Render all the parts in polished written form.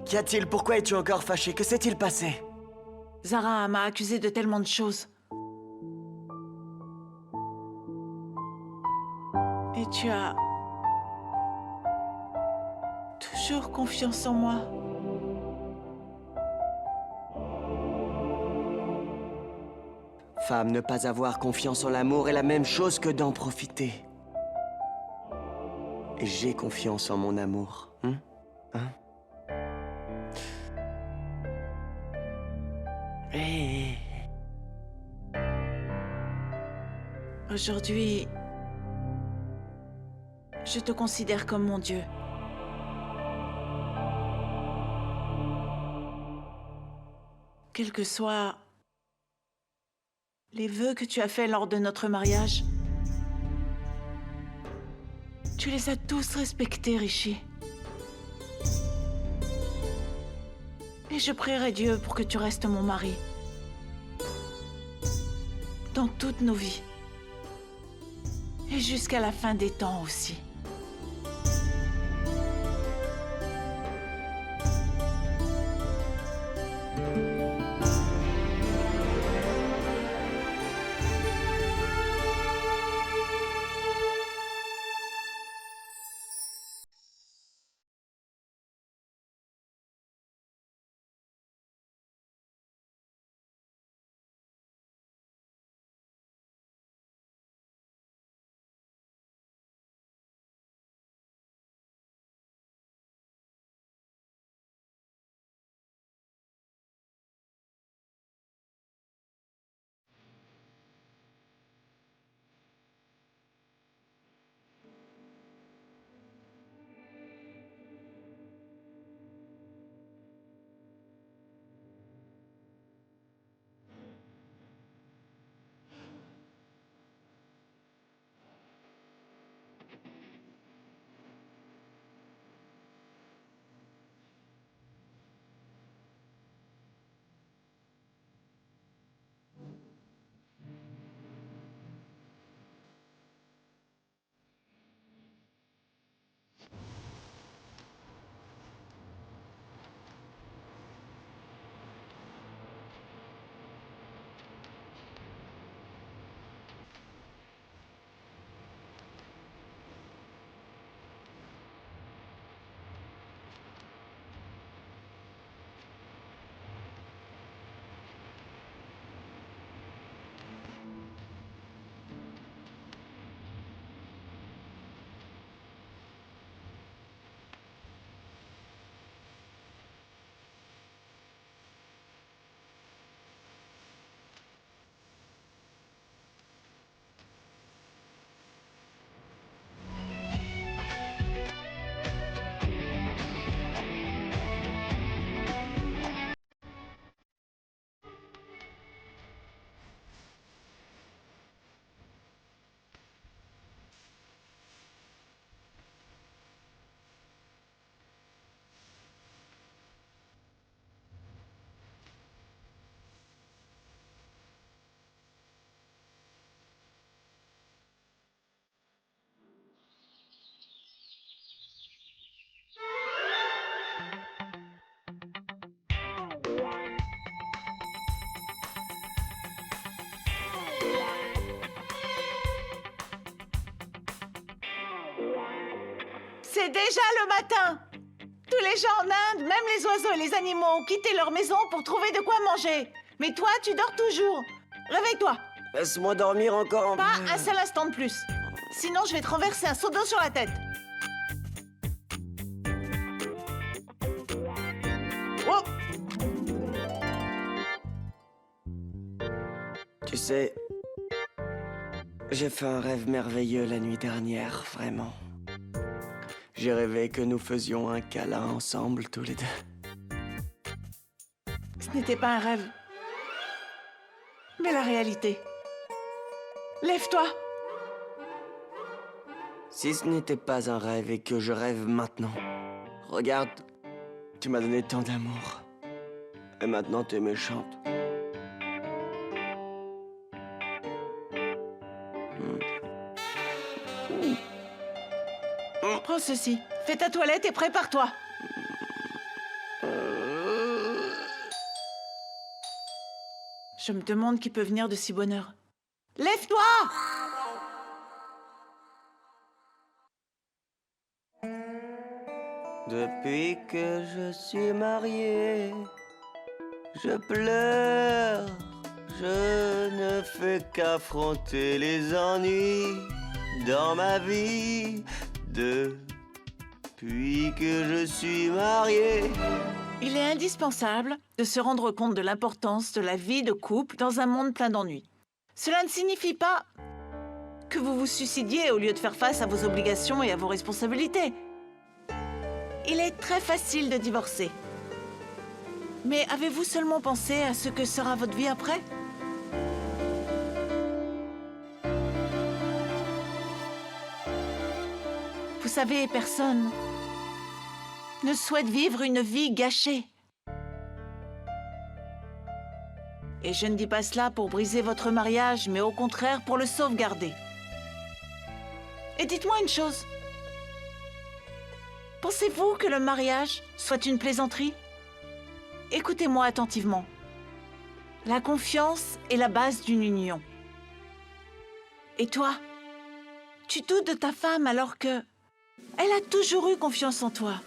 Qu'y a-t-il? Pourquoi es-tu encore fâché? Que s'est-il passé? Zara m'a accusé de tellement de choses. Et tu as... toujours confiance en moi. Femme, ne pas avoir confiance en l'amour est la même chose que d'en profiter. Et j'ai confiance en mon amour. Hein? Hé. Aujourd'hui, je te considère comme mon Dieu. Quels que soient les vœux que tu as faits lors de notre mariage, tu les as tous respectés, Rishi. Et je prierai Dieu pour que tu restes mon mari. Dans toutes nos vies. Et jusqu'à la fin des temps aussi. C'est déjà le matin. Tous les gens en Inde, même les oiseaux et les animaux, ont quitté leur maison pour trouver de quoi manger. Mais toi, tu dors toujours. Réveille-toi. Laisse-moi dormir encore un peu. Pas un seul instant de plus. Sinon, je vais te renverser un seau d'eau sur la tête. Oh! Tu sais, j'ai fait un rêve merveilleux la nuit dernière, vraiment. J'ai rêvé que nous faisions un câlin ensemble, tous les deux. Ce n'était pas un rêve. Mais la réalité. Lève-toi. Si ce n'était pas un rêve et que je rêve maintenant. Regarde, tu m'as donné tant d'amour. Et maintenant, t'es méchante. Prends ceci. Fais ta toilette et prépare-toi. Je me demande qui peut venir de si bonne heure. Lève-toi! Depuis que je suis marié, je pleure. Je ne fais qu'affronter les ennuis dans ma vie. Depuis que je suis marié. Il est indispensable de se rendre compte de l'importance de la vie de couple dans un monde plein d'ennuis. Cela ne signifie pas que vous vous suicidiez au lieu de faire face à vos obligations et à vos responsabilités. Il est très facile de divorcer. Mais avez-vous seulement pensé à ce que sera votre vie après ? Vous savez, personne ne souhaite vivre une vie gâchée. Et je ne dis pas cela pour briser votre mariage, mais au contraire pour le sauvegarder. Et dites-moi une chose. Pensez-vous que le mariage soit une plaisanterie ? Écoutez-moi attentivement. La confiance est la base d'une union. Et toi, tu doutes de ta femme alors que elle a toujours eu confiance en toi.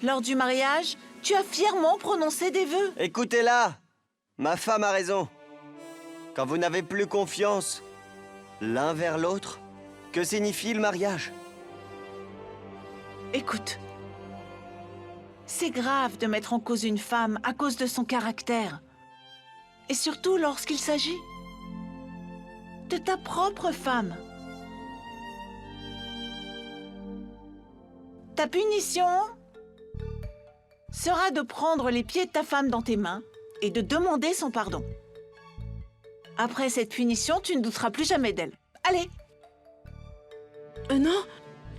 Lors du mariage, tu as fièrement prononcé des vœux. Écoutez-la, ma femme a raison. Quand vous n'avez plus confiance l'un vers l'autre, que signifie le mariage ? Écoute, c'est grave de mettre en cause une femme à cause de son caractère. Et surtout lorsqu'il s'agit de ta propre femme. Ta punition sera de prendre les pieds de ta femme dans tes mains et de demander son pardon. Après cette punition, tu ne douteras plus jamais d'elle. Allez! Non,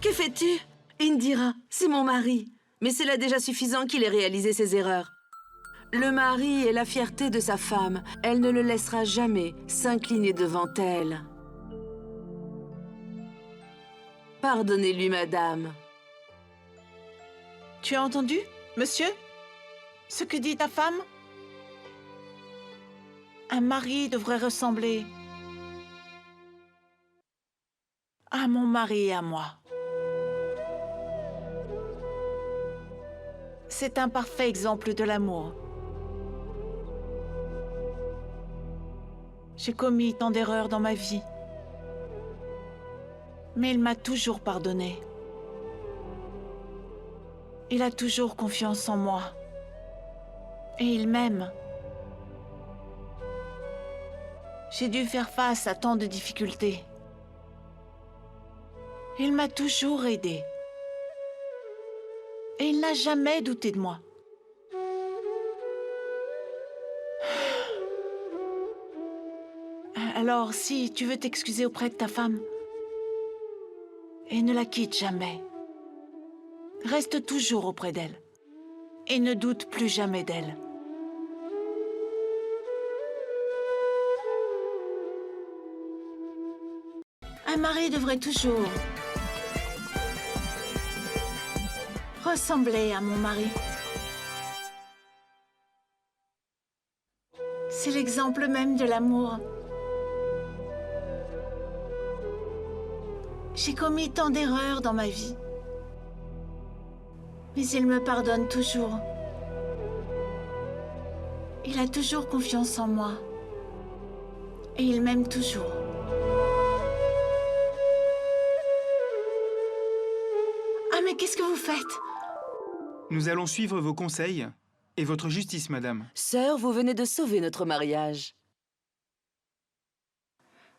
que fais-tu? Indira, c'est mon mari. Mais c'est là déjà suffisant qu'il ait réalisé ses erreurs. Le mari est la fierté de sa femme. Elle ne le laissera jamais s'incliner devant elle. Pardonnez-lui, madame. Tu as entendu, monsieur? Ce que dit ta femme? Un mari devrait ressembler à mon mari et à moi. C'est un parfait exemple de l'amour. J'ai commis tant d'erreurs dans ma vie. Mais il m'a toujours pardonné. Il a toujours confiance en moi. Et il m'aime. J'ai dû faire face à tant de difficultés. Il m'a toujours aidée. Et il n'a jamais douté de moi. Alors, si tu veux t'excuser auprès de ta femme, et ne la quitte jamais, reste toujours auprès d'elle, et ne doute plus jamais d'elle. Un mari devrait toujours ressembler à mon mari. C'est l'exemple même de l'amour. J'ai commis tant d'erreurs dans ma vie. Mais il me pardonne toujours. Il a toujours confiance en moi. Et il m'aime toujours. Ah, mais qu'est-ce que vous faites? Nous allons suivre vos conseils et votre justice, madame. Sœur, vous venez de sauver notre mariage.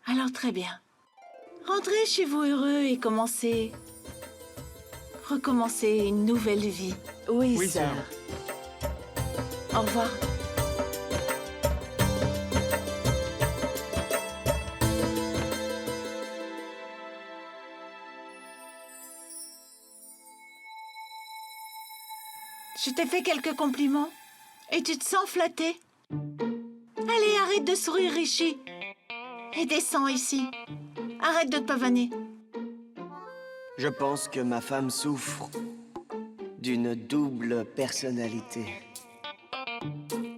Alors très bien. Rentrez chez vous heureux et recommencer une nouvelle vie. Oui, Oui, sœur. sœur. Au revoir. Je t'ai fait quelques compliments et tu te sens flatté. Allez, arrête de sourire, Rishi. Et descends ici. Arrête de te pavaner. Je pense que ma femme souffre d'une double personnalité.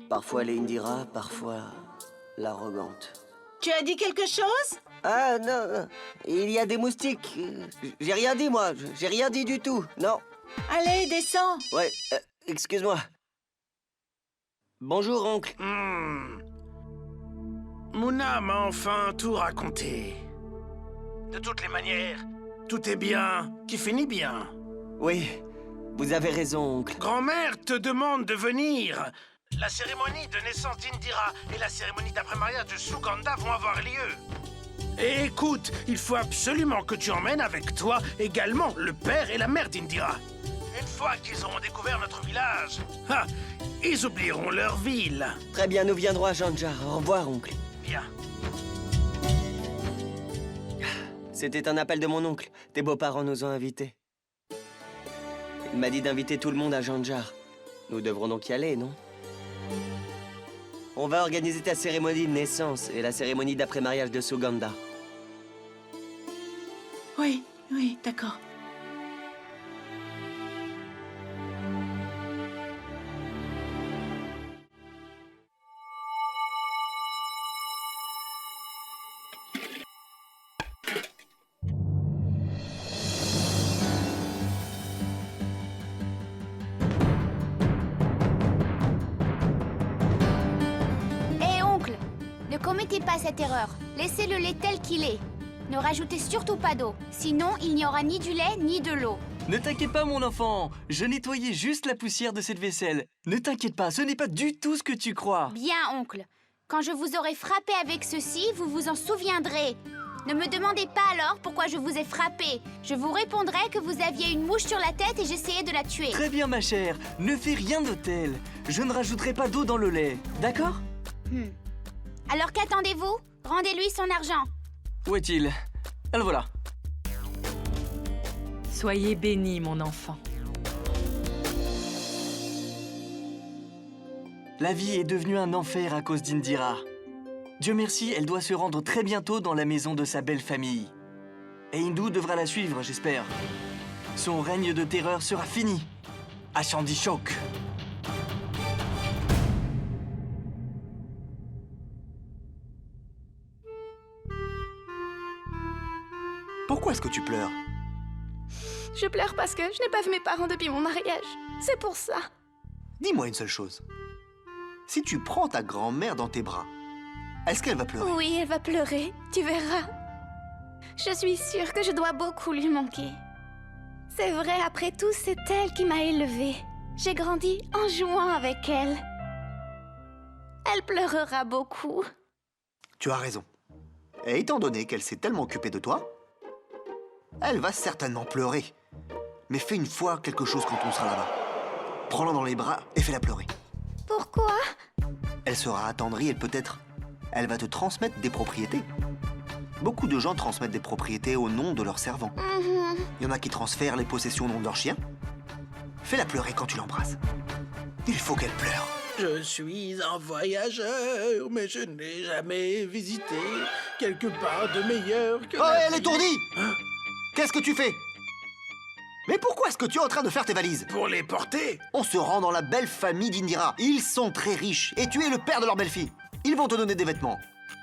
Parfois elle est Indira, parfois l'arrogante. Tu as dit quelque chose? Ah non, il y a des moustiques. J'ai rien dit, moi. J'ai rien dit du tout. Non. Allez, descends. Ouais, excuse-moi. Bonjour, oncle. Mouna m'a enfin tout raconté. De toutes les manières, tout est bien qui finit bien. Oui, vous avez raison, oncle. Grand-mère te demande de venir. La cérémonie de naissance d'Indira et la cérémonie d'après-mariage de Suganda vont avoir lieu. Et écoute, il faut absolument que tu emmènes avec toi également le père et la mère d'Indira. Une fois qu'ils auront découvert notre village, ils oublieront leur ville. Très bien, nous viendrons à Janjar. Au revoir, oncle. Bien. C'était un appel de mon oncle. Tes beaux-parents nous ont invités. Il m'a dit d'inviter tout le monde à Janjar. Nous devrons donc y aller, non? On va organiser ta cérémonie de naissance et la cérémonie d'après-mariage de Suganda. Oui, oui, d'accord. Hé, oncle, ne commettez pas cette erreur. Laissez le lait tel qu'il est. Ne rajoutez surtout pas d'eau, sinon il n'y aura ni du lait ni de l'eau. Ne t'inquiète pas, mon enfant. Je nettoyais juste la poussière de cette vaisselle. Ne t'inquiète pas, ce n'est pas du tout ce que tu crois. Bien, oncle. Quand je vous aurai frappé avec ceci, vous vous en souviendrez. Ne me demandez pas alors pourquoi je vous ai frappé. Je vous répondrai que vous aviez une mouche sur la tête et j'essayais de la tuer. Très bien, ma chère. Ne fais rien de tel. Je ne rajouterai pas d'eau dans le lait. D'accord? Alors qu'attendez-vous? Rendez-lui son argent. Où est-il? Le voilà. Soyez béni, mon enfant. La vie est devenue un enfer à cause d'Indira. Dieu merci, elle doit se rendre très bientôt dans la maison de sa belle famille. Et Hindu devra la suivre, j'espère. Son règne de terreur sera fini. À Chandishok. Pourquoi est-ce que tu pleures? Je pleure parce que je n'ai pas vu mes parents depuis mon mariage. C'est pour ça. Dis-moi une seule chose. Si tu prends ta grand-mère dans tes bras, est-ce qu'elle va pleurer? Oui, elle va pleurer. Tu verras. Je suis sûre que je dois beaucoup lui manquer. C'est vrai, après tout, c'est elle qui m'a élevée. J'ai grandi en jouant avec elle. Elle pleurera beaucoup. Tu as raison. Et étant donné qu'elle s'est tellement occupée de toi, elle va certainement pleurer. Mais fais une fois quelque chose quand on sera là-bas. Prends-la dans les bras et fais-la pleurer. Pourquoi? Elle sera attendrie et peut-être... elle va te transmettre des propriétés. Beaucoup de gens transmettent des propriétés au nom de leurs servants. Il y en a qui transfèrent les possessions au nom de leur chien. Fais-la pleurer quand tu l'embrasses. Il faut qu'elle pleure. Je suis un voyageur, mais je n'ai jamais visité quelque part de meilleur que Oh, la elle est vie. étourdie! Qu'est-ce que tu fais? Mais pourquoi est-ce que tu es en train de faire tes valises? Pour les porter? On se rend dans la belle famille d'Indira. Ils sont très riches et tu es le père de leur belle-fille. Ils vont te donner des vêtements.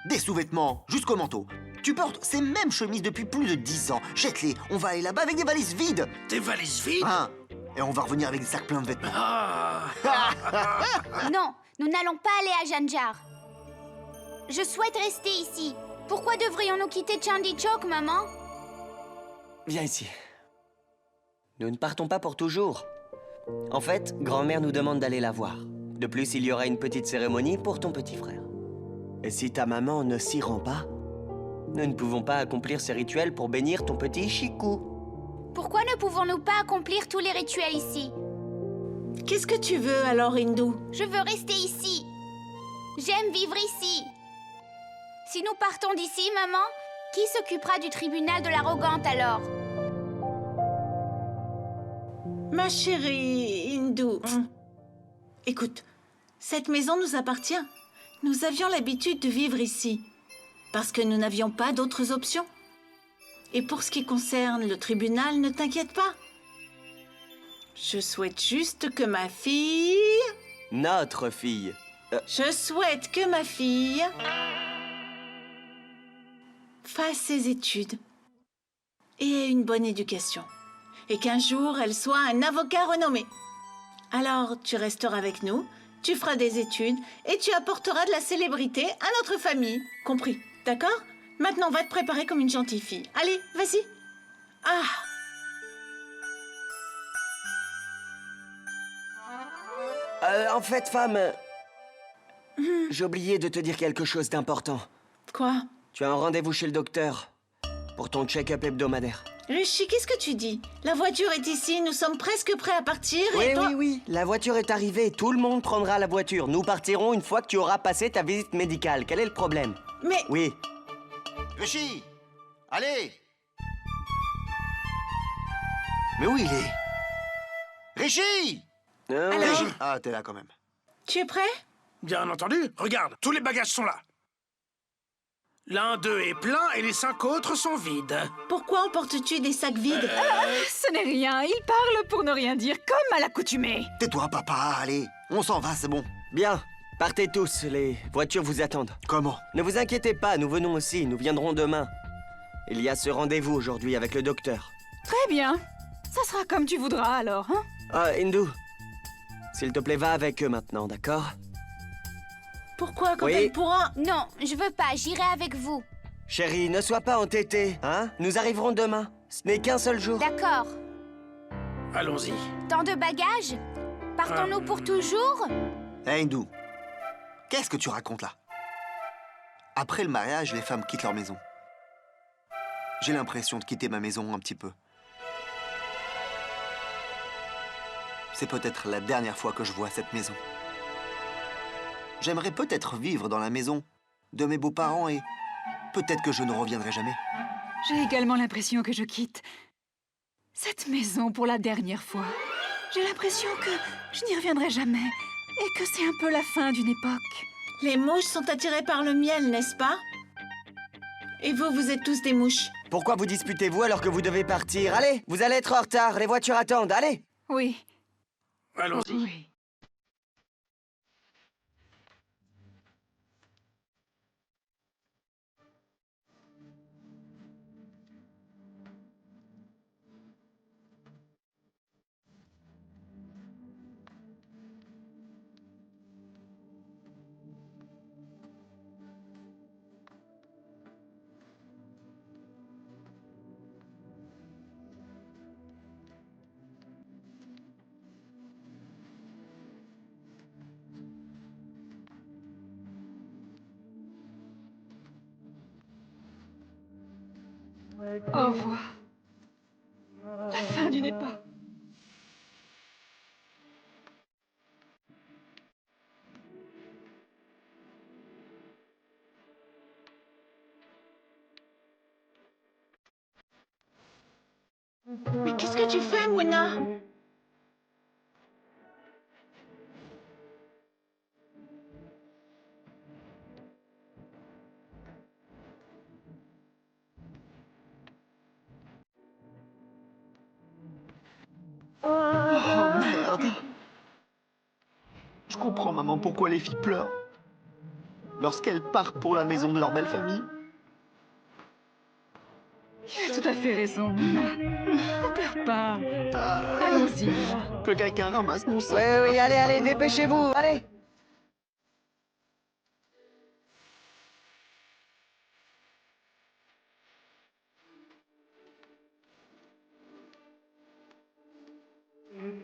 Des sous-vêtements jusqu'au manteau. Tu portes ces mêmes chemises depuis plus de 10 ans. Jette-les, on va aller là-bas avec des valises vides. Des valises vides? Hein? Et on va revenir avec des sacs pleins de vêtements. Ah. Non, nous n'allons pas aller à Janjar. Je souhaite rester ici. Pourquoi devrions-nous quitter Chandichok, maman? Viens ici. Nous ne partons pas pour toujours. En fait, grand-mère nous demande d'aller la voir. De plus, il y aura une petite cérémonie pour ton petit frère. Et si ta maman ne s'y rend pas, nous ne pouvons pas accomplir ces rituels pour bénir ton petit Chikou. Pourquoi ne pouvons-nous pas accomplir tous les rituels ici? Qu'est-ce que tu veux alors, Hindu? Je veux rester ici. J'aime vivre ici. Si nous partons d'ici, maman, qui s'occupera du tribunal de l'arrogante alors? Ma chérie Hindu, écoute, cette maison nous appartient. Nous avions l'habitude de vivre ici, parce que nous n'avions pas d'autres options. Et pour ce qui concerne le tribunal, ne t'inquiète pas. Je souhaite juste que ma fille... Notre fille. Je souhaite que ma fille fasse ses études et ait une bonne éducation. Et qu'un jour, elle soit un avocat renommé. Alors, tu resteras avec nous, tu feras des études et tu apporteras de la célébrité à notre famille. Compris, d'accord? Maintenant, va te préparer comme une gentille fille. Allez, vas-y. Ah! En fait, femme, j'ai oublié de te dire quelque chose d'important. Quoi? Tu as un rendez-vous chez le docteur pour ton check-up hebdomadaire. Rishi, qu'est-ce que tu dis? La voiture est ici, nous sommes presque prêts à partir et toi... Oui, la voiture est arrivée, tout le monde prendra la voiture. Nous partirons une fois que tu auras passé ta visite médicale. Quel est le problème? Mais... Oui. Rishi! Allez! Mais où il est? Rishi! Alors, Rishi! Ah, t'es là quand même. tu es prêt? Bien entendu, regarde, tous les bagages sont là. L'un d'eux est plein et les 5 autres sont vides. Pourquoi emportes-tu des sacs vides? Ce n'est rien, il parle pour ne rien dire, comme à l'accoutumée. Tais-toi, papa, allez. On s'en va, c'est bon. Bien, partez tous, les voitures vous attendent. Comment? Ne vous inquiétez pas, nous venons aussi, nous viendrons demain. Il y a ce rendez-vous aujourd'hui avec le docteur. Très bien, ça sera comme tu voudras alors, hein? Ah, Hindu, s'il te plaît, va avec eux maintenant, d'accord? Pourquoi quand Oui. elle pourra... Non, je veux pas, j'irai avec vous. Chérie, ne sois pas entêtée, hein? Nous arriverons demain. Ce n'est qu'un seul jour. D'accord. Allons-y. Tant de bagages? Partons-nous pour toujours? Hé, Hindu, qu'est-ce que tu racontes là? Après le mariage, les femmes quittent leur maison. J'ai l'impression de quitter ma maison un petit peu. C'est peut-être la dernière fois que je vois cette maison. J'aimerais peut-être vivre dans la maison de mes beaux-parents et peut-être que je ne reviendrai jamais. J'ai également l'impression que je quitte cette maison pour la dernière fois. J'ai l'impression que je n'y reviendrai jamais et que c'est un peu la fin d'une époque. Les mouches sont attirées par le miel, n'est-ce pas? Et vous, vous êtes tous des mouches. Pourquoi vous disputez-vous alors que vous devez partir? Allez, vous allez être en retard, les voitures attendent, allez! Oui, Allons-y. oui. Au revoir. La fin d'une époque. Mais qu'est-ce que tu fais, Mouna? Oh merde! Je comprends, maman, pourquoi les filles pleurent. Lorsqu'elles partent pour la maison de leur belle famille. Tu as tout à fait raison, Nina. Ne pleure pas. Allons-y, Nina. Que quelqu'un ramasse mon sac. Oui, allez, dépêchez-vous, allez!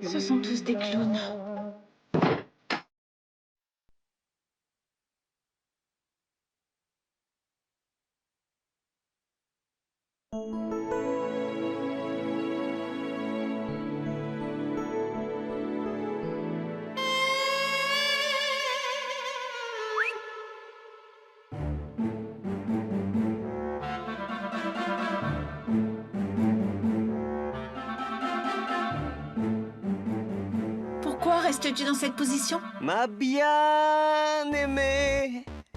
Ce sont tous des clowns. Pourquoi restes-tu dans cette position? Ma bien-aimée,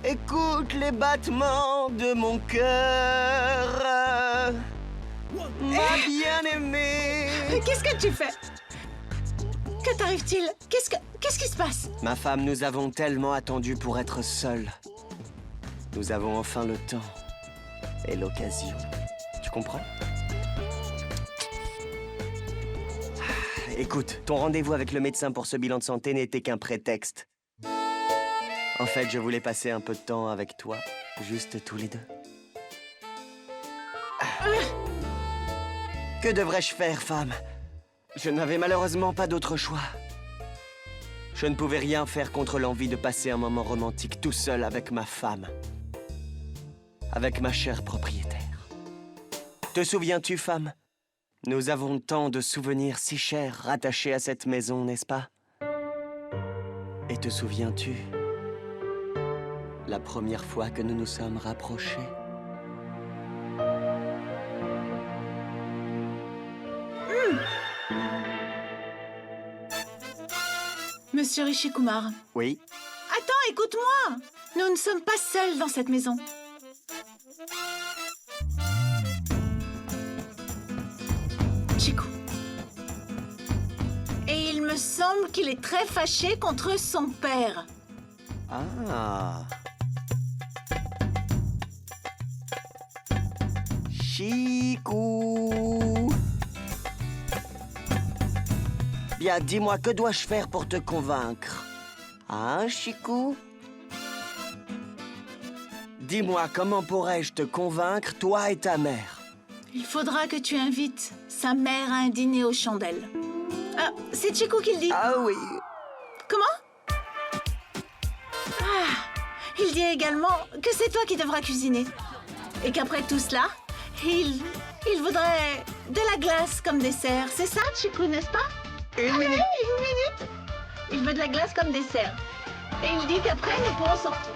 écoute les battements de mon cœur. Ma bien-aimée. Mais qu'est-ce que tu fais? Que t'arrive-t-il? Qu'est-ce qui se passe? Ma femme, nous avons tellement attendu pour être seuls. Nous avons enfin le temps et l'occasion. Tu comprends? Écoute, ton rendez-vous avec le médecin pour ce bilan de santé n'était qu'un prétexte. En fait, je voulais passer un peu de temps avec toi, juste tous les deux. Que devrais-je faire, femme? Je n'avais malheureusement pas d'autre choix. Je ne pouvais rien faire contre l'envie de passer un moment romantique tout seul avec ma femme. Avec ma chère propriétaire. Te souviens-tu, femme? Nous avons tant de souvenirs si chers rattachés à cette maison, n'est-ce pas? Et te souviens-tu la première fois que nous nous sommes rapprochés? Monsieur Rishikumar. Oui? Attends, écoute-moi. Nous ne sommes pas seuls dans cette maison. Chiku. Et il me semble qu'il est très fâché contre son père. Ah. Chiku. Bien, dis-moi, que dois-je faire pour te convaincre? Hein, Chiku? Dis-moi, comment pourrais-je te convaincre, toi et ta mère? Il faudra que tu invites sa mère à un dîner aux chandelles. Ah, c'est Chiku qui le dit. Ah oui. Comment? Ah, il dit également que c'est toi qui devras cuisiner. Et qu'après tout cela, il voudrait de la glace comme dessert. C'est ça, Chiku, n'est-ce pas? Une minute. Une minute. Il veut de la glace comme dessert. Et il dit qu'après, nous pourrons sortir.